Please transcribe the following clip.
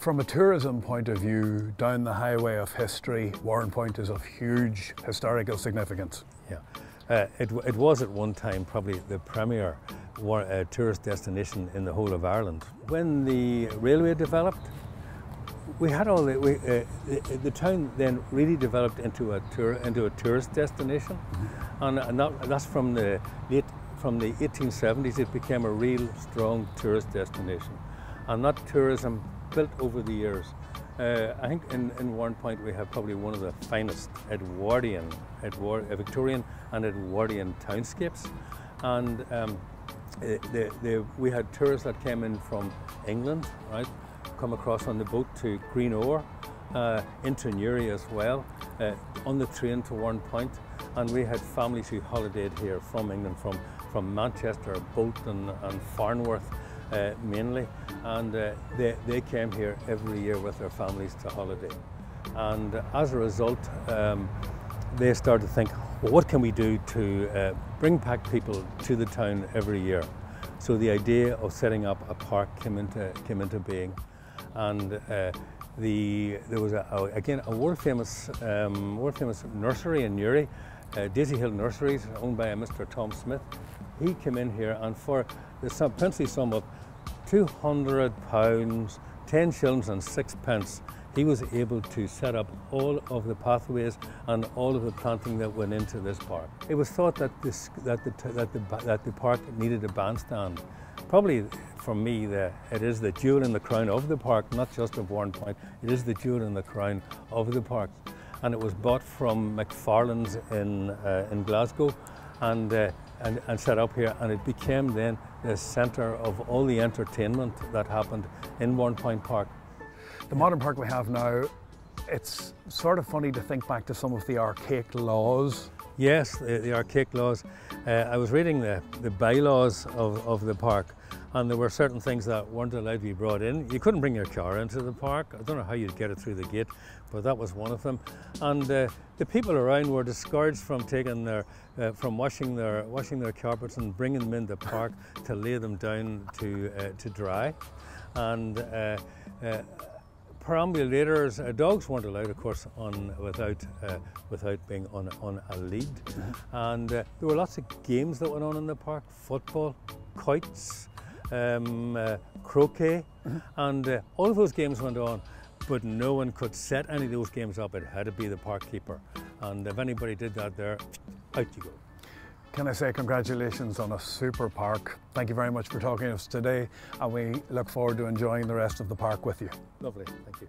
From a tourism point of view, down the highway of history, Warrenpoint is of huge historical significance. Yeah, it was at one time probably the premier tourist destination in the whole of Ireland. When the railway developed, we had all the town then really developed into a tourist destination, and that's from the 1870s. It became a real strong tourist destination, and that tourism built over the years. I think in Warrenpoint we have probably one of the finest Victorian and Edwardian townscapes, and we had tourists that came in from England, right, come across on the boat to Greenore, into Newry as well, on the train to Warrenpoint, and we had families who holidayed here from England, from Manchester, Bolton and Farnworth mainly, and they came here every year with their families to holiday. And as a result, they started to think, well, what can we do to bring back people to the town every year? So the idea of setting up a park came into being, and there was again a world famous nursery in Newry, Daisy Hill Nurseries, owned by a Mr. Tom Smith. He came in here, and for the princely sum of £200, 10 shillings and 6 pence, he was able to set up all of the pathways and all of the planting that went into this park. It was thought that the park needed a bandstand. Probably for me, it is the jewel in the crown of the park, not just of Warrenpoint. It is the jewel in the crown of the park, and it was bought from McFarlane's in Glasgow, and set up here, and it became then the centre of all the entertainment that happened in Warrenpoint Park. The modern park we have now, it's sort of funny to think back to some of the archaic laws. Yes, the archaic laws. I was reading the bylaws of the park, and there were certain things that weren't allowed to be brought in. You couldn't bring your car into the park. I don't know how you'd get it through the gate, but that was one of them. And the people around were discouraged from washing their carpets and bringing them into the park to lay them down to dry. And perambulators, dogs weren't allowed, of course, without being on a lead. And there were lots of games that went on in the park: football, quoits, croquet, and all of those games went on. But no one could set any of those games up. It had to be the park keeper, and if anybody did that there, out you go. Can I say congratulations on a super park. Thank you very much for talking to us today, and we look forward to enjoying the rest of the park with you. Lovely, thank you.